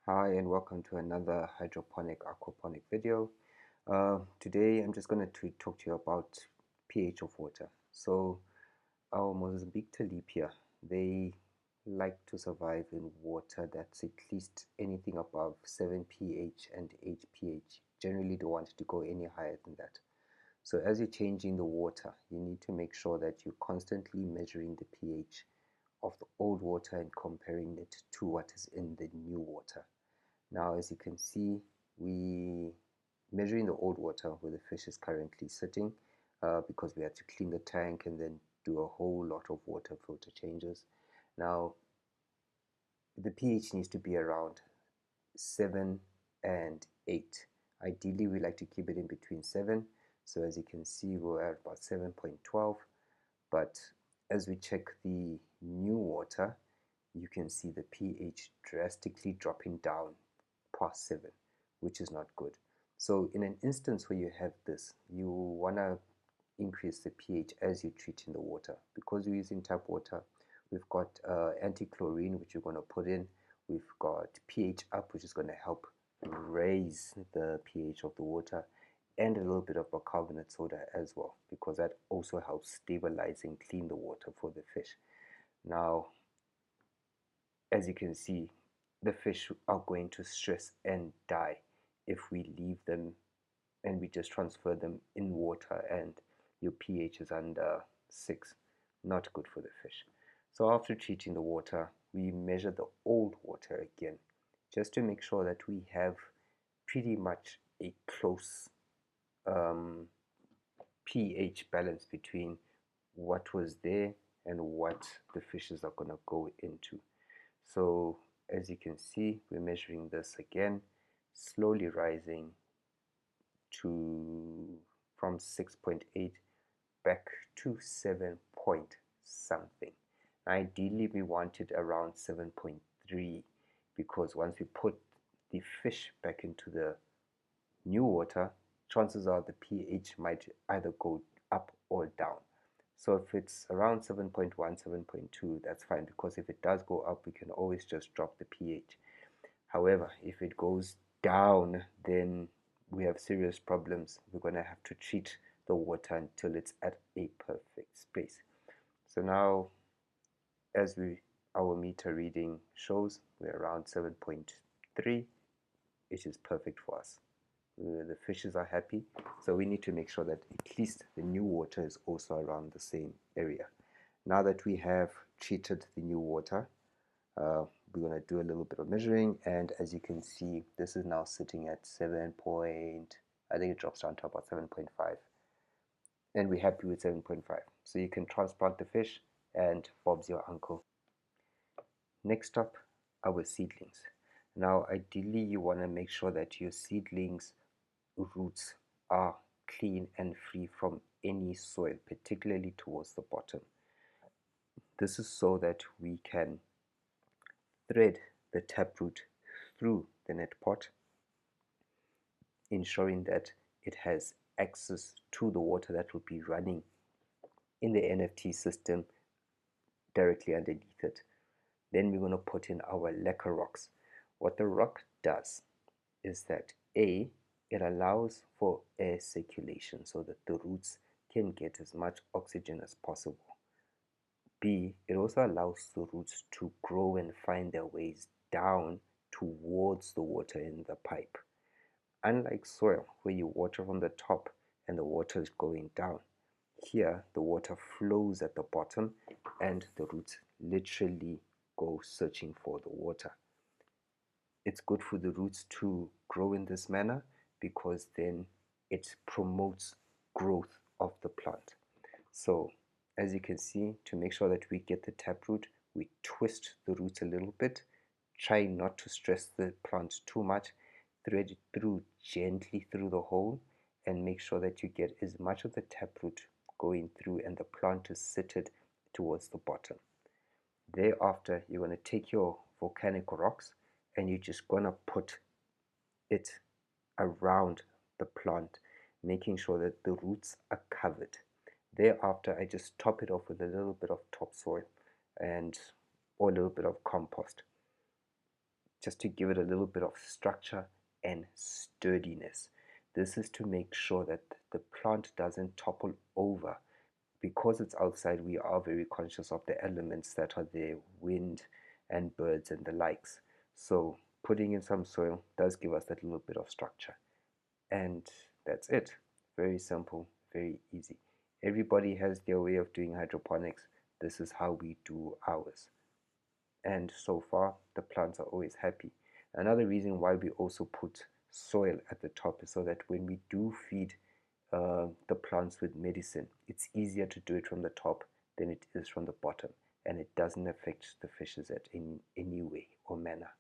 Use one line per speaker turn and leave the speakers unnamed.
Hi and welcome to another hydroponic aquaponic video. Today I'm just going to talk to you about pH of water. So our Mozambique tilapia, they like to survive in water that's at least anything above 7 pH and 8 pH. Generally don't want it to go any higher than that. So as you're changing the water, you need to make sure that you're constantly measuring the pH of the old water and comparing it to what is in the new water. Now, as you can see, we measuring the old water where the fish is currently sitting because we had to clean the tank and then do a whole lot of water filter changes. Now, the pH needs to be around 7 and 8. Ideally, we like to keep it in between 7. So as you can see, we're at about 7.12. But as we check the new water, you can see the pH drastically dropping down past 7, which is not good. So in an instance where you have this, you want to increase the pH as you're treating the water. Because we're using tap water, we've got anti-chlorine, which you're going to put in. We've got pH up, which is going to help raise the pH of the water, and a little bit of bicarbonate soda as well, because that also helps stabilize and clean the water for the fish. Now, as you can see, the fish are going to stress and die if we leave them and we just transfer them in water and your pH is under 6. Not good for the fish. So after treating the water, we measure the old water again, just to make sure that we have pretty much a close pH balance between what was there and what the fishes are going to go into. So as you can see, we're measuring this again, slowly rising to from 6.8 back to 7 point something. Ideally, we want it around 7.3 because once we put the fish back into the new water, chances are the pH might either go up or down. So if it's around 7.1, 7.2, that's fine, because if it does go up, we can always just drop the pH. However, if it goes down, then we have serious problems. We're going to have to treat the water until it's at a perfect space. So now, as our meter reading shows, we're around 7.3, which is perfect for us. The fishes are happy, so we need to make sure that at least the new water is also around the same area. Now that we have treated the new water, we're going to do a little bit of measuring, and as you can see, this is now sitting at 7 point, I think it drops down to about 7.5, and we're happy with 7.5. So you can transplant the fish, and Bob's your uncle. Next up, our seedlings. Now, ideally, you want to make sure that your seedlings roots are clean and free from any soil, particularly towards the bottom. This is so that we can thread the taproot through the net pot, ensuring that it has access to the water that will be running in the NFT system directly underneath it. Then we're going to put in our lacquer rocks. What the rock does is that A, it allows for air circulation so that the roots can get as much oxygen as possible. B, it also allows the roots to grow and find their ways down towards the water in the pipe. Unlike soil, where you water from the top and the water is going down, here the water flows at the bottom and the roots literally go searching for the water. It's good for the roots to grow in this manner because then it promotes growth of the plant. So as you can see, to make sure that we get the taproot, we twist the roots a little bit, try not to stress the plant too much, thread it through gently through the hole, and make sure that you get as much of the taproot going through and the plant is seated towards the bottom. Thereafter, you're going to take your volcanic rocks and you're just going to put it around the plant, making sure that the roots are covered. Thereafter, I just top it off with a little bit of topsoil and or a little bit of compost. just to give it a little bit of structure and sturdiness. This is to make sure that the plant doesn't topple over. Because it's outside, we are very conscious of the elements that are there, wind and birds and the likes. So putting in some soil does give us that little bit of structure. And that's it. Very simple, very easy. Everybody has their way of doing hydroponics. This is how we do ours. And so far, the plants are always happy. Another reason why we also put soil at the top is so that when we do feed the plants with medicine, it's easier to do it from the top than it is from the bottom, and it doesn't affect the fishes in any way or manner.